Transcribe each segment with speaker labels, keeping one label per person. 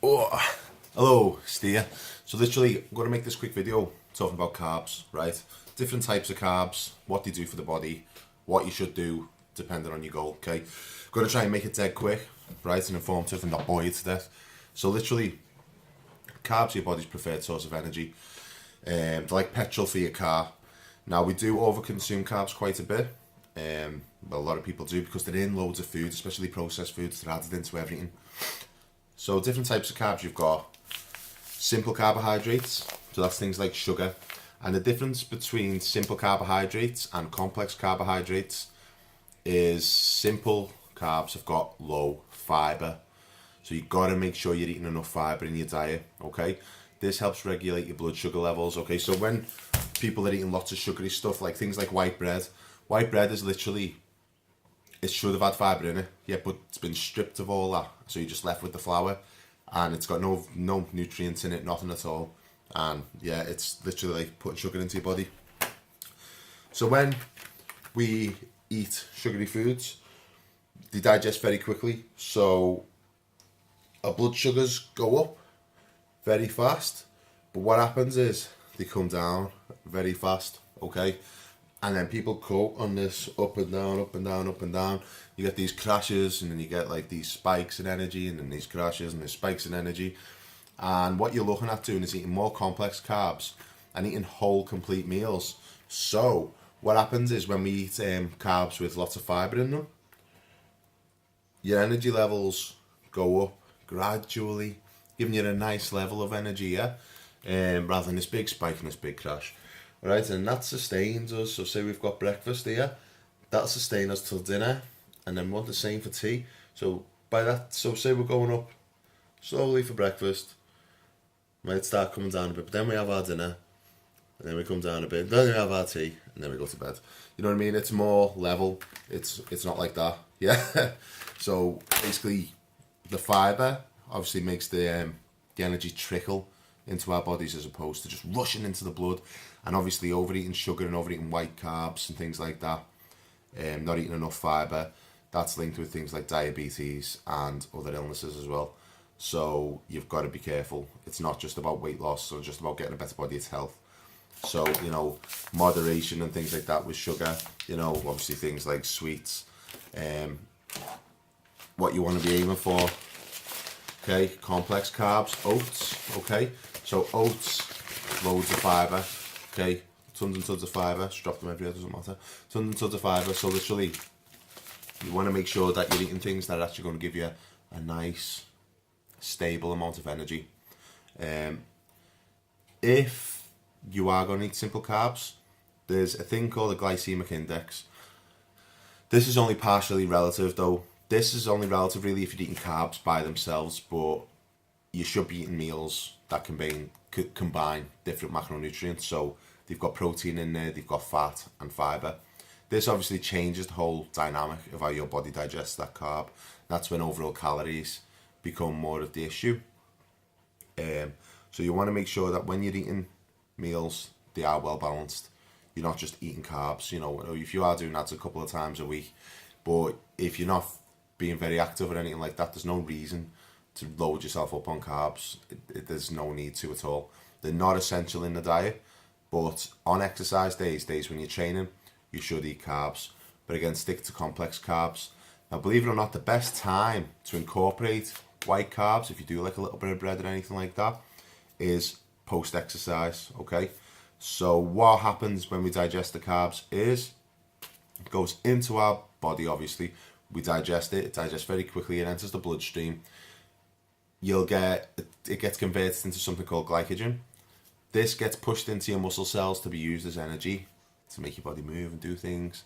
Speaker 1: Oh, hello, Steer. So literally, I'm going to make this quick video talking about carbs, right? Different types of carbs, what they do for the body, what you should do depending on your goal, okay? I'm going to try and make it dead quick, right, and informative and not bore you to death. So literally, carbs are your body's preferred source of energy. They're like petrol for your car. Now, we do overconsume carbs quite a bit. Well, a lot of people do because they're in loads of food, especially processed foods. They're added into everything. So different types of carbs, you've got simple carbohydrates, so that's things like sugar. And the difference between simple carbohydrates and complex carbohydrates is simple carbs have got low fibre. So you've got to make sure you're eating enough fibre in your diet, okay? This helps regulate your blood sugar levels, okay? So when people are eating lots of sugary stuff, like things like white bread is literally, it should have had fibre in it, yeah, but it's been stripped of all that. So you're just left with the flour, and it's got no nutrients in it, nothing at all. And yeah, it's literally like putting sugar into your body. So when we eat sugary foods, they digest very quickly. So our blood sugars go up very fast. But what happens is they come down very fast, okay? And then people go on this up and down, up and down, up and down. You get these crashes, and then you get like these spikes in energy, and then these crashes and these spikes in energy. And what you're looking at doing is eating more complex carbs and eating whole, complete meals. So what happens is when we eat carbs with lots of fibre in them, your energy levels go up gradually, giving you a nice level of energy, yeah? Rather than this big spike and this big crash. Right, and that sustains us. So say we've got breakfast here, that'll sustain us till dinner, and then we want the same for tea. So by that, so say we're going up slowly for breakfast, might start coming down a bit, but then we have our dinner, and then we come down a bit, then we have our tea, and then we go to bed. You know what I mean? It's more level. It's not like that, yeah. So basically, the fibre obviously makes the energy trickle into our bodies as opposed to just rushing into the blood. And obviously overeating sugar and overeating white carbs and things like that, not eating enough fibre, that's linked with things like diabetes and other illnesses as well. So you've got to be careful. It's not just about weight loss or just about getting a better body, it's health. So, you know, moderation and things like that with sugar, you know, obviously things like sweets, what you want to be aiming for, okay, complex carbs, oats, okay, so oats, loads of fibre, okay, tons and tons of fibre, just drop them everywhere, doesn't matter, tons and tons of fibre. So literally, you want to make sure that you're eating things that are actually going to give you a nice, stable amount of energy. If you are going to eat simple carbs, there's a thing called a glycemic index. This is only partially relative though. This is only relative really if you're eating carbs by themselves, but you should be eating meals that combine different macronutrients. So they've got protein in there, they've got fat and fibre. This obviously changes the whole dynamic of how your body digests that carb. That's when overall calories become more of the issue. So you want to make sure that when you're eating meals, they are well balanced. You're not just eating carbs, you know, if you are doing that a couple of times a week, but if you're not being very active or anything like that, there's no reason to load yourself up on carbs. There's no need to at all. They're not essential in the diet, but on exercise days when you're training, you should eat carbs. But again, stick to complex carbs. Now, believe it or not, the best time to incorporate white carbs, if you do like a little bit of bread or anything like that, is post-exercise, okay? So what happens when we digest the carbs is it goes into our body, obviously. We digest it digests very quickly, it enters the bloodstream. It gets converted into something called glycogen. This gets pushed into your muscle cells to be used as energy to make your body move and do things.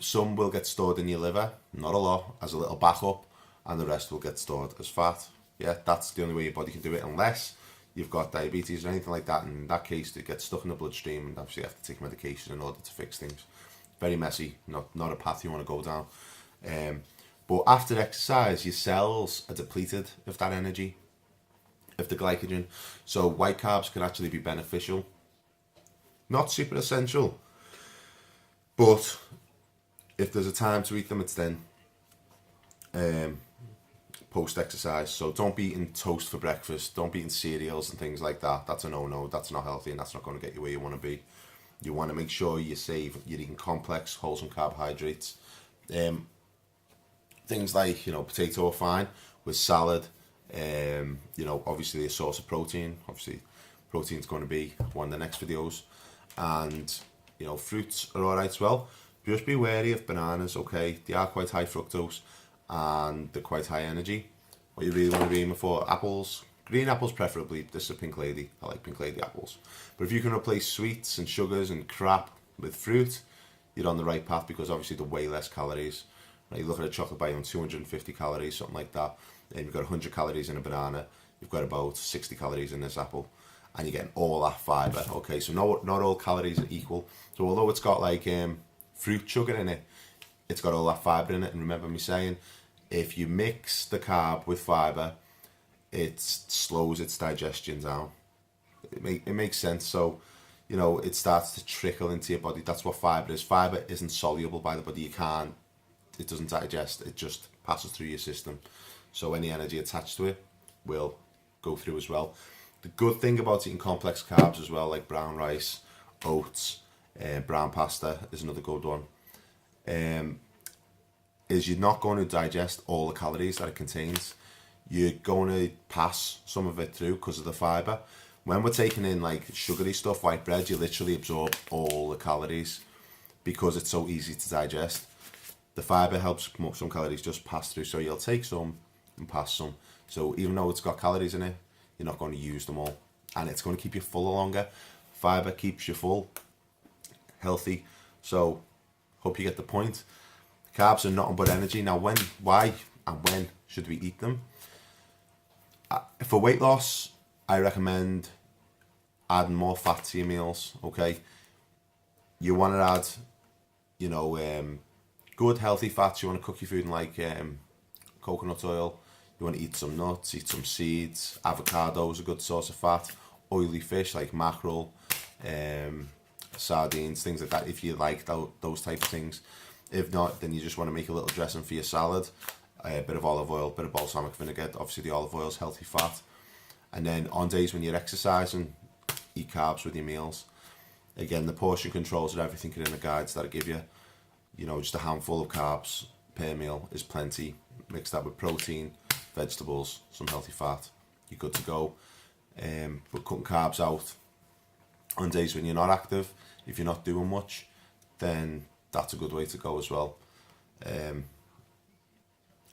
Speaker 1: Some will get stored in your liver, not a lot, as a little backup, and the rest will get stored as fat. Yeah, that's the only way your body can do it, unless you've got diabetes or anything like that. In that case, it gets stuck in the bloodstream, and obviously you have to take medication in order to fix things. Very messy, not a path you want to go down. But after exercise, your cells are depleted of that energy, of the glycogen. So white carbs can actually be beneficial. Not super essential, but if there's a time to eat them, it's then. post-exercise. So don't be eating toast for breakfast, don't be eating cereals and things like that. That's a no-no, that's not healthy, and that's not going to get you where you want to be. You want to make sure you're eating complex, wholesome carbohydrates. Things like, you know, potato are fine, with salad, you know, obviously a source of protein. Obviously, protein's going to be one of the next videos. And, you know, fruits are alright as well. Just be wary of bananas, okay? They are quite high fructose and they're quite high energy. What you really want to be aiming for, apples, green apples preferably. This is a pink lady, I like pink lady apples. But if you can replace sweets and sugars and crap with fruit, you're on the right path, because obviously they're way less calories. Right? You look at a chocolate bar on 250 calories, something like that, and you've got 100 calories in a banana, you've got about 60 calories in this apple, and you're getting all that fibre. Okay, so not all calories are equal. So although it's got like fruit sugar in it, it's got all that fibre in it. And remember me saying, if you mix the carb with fibre, it slows its digestion down. It makes sense. So, you know, it starts to trickle into your body. That's what fibre is. Fibre isn't soluble by the body. It doesn't digest. It just passes through your system. So any energy attached to it will go through as well. The good thing about eating complex carbs as well, like brown rice, oats, brown pasta is another good one, is you're not going to digest all the calories that it contains. You're going to pass some of it through because of the fibre. When we're taking in like sugary stuff, white bread, you literally absorb all the calories because it's so easy to digest. The fibre helps some calories just pass through, so you'll take some and pass some. So even though it's got calories in it, you're not going to use them all, and it's going to keep you fuller longer. Fibre keeps you full, healthy. So hope you get the point. Carbs are nothing but energy. Now why and when should we eat them? For weight loss, I recommend adding more fat to your meals. Okay, you want to add, you know, good healthy fats. You want to cook your food in like coconut oil. You want to eat some nuts, eat some seeds. Avocado is a good source of fat. Oily fish like mackerel, sardines, things like that, if you like those type of things. If not, then you just want to make a little dressing for your salad. A bit of olive oil, bit of balsamic vinegar. Obviously the olive oil is healthy fat. And then on days when you're exercising, eat carbs with your meals. Again, the portion controls and everything are in the guides that I give you. You know, just a handful of carbs per meal is plenty. Mix that with protein, vegetables, some healthy fat, you're good to go. But cutting carbs out on days when you're not active, if you're not doing much, then that's a good way to go as well.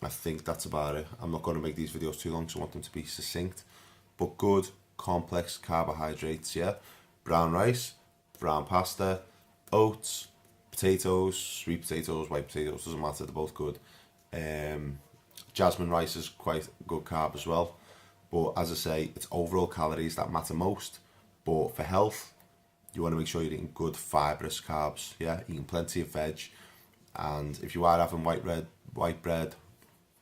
Speaker 1: I think that's about it. I'm not going to make these videos too long, so I want them to be succinct, but good, complex carbohydrates, yeah? Brown rice, brown pasta, oats, potatoes, sweet potatoes, white potatoes, doesn't matter, they're both good. Jasmine rice is quite a good carb as well. But as I say, it's overall calories that matter most. But for health, you want to make sure you're eating good fibrous carbs, yeah? Eating plenty of veg. And if you are having white bread,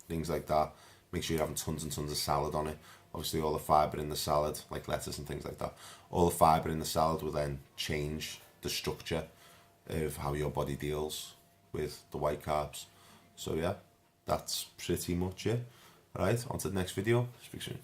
Speaker 1: things like that, make sure you're having tons and tons of salad on it. Obviously all the fibre in the salad, like lettuce and things like that, all the fibre in the salad will then change the structure of how your body deals with the white carbs. So yeah, that's pretty much it. Alright, on to the next video. Speak soon.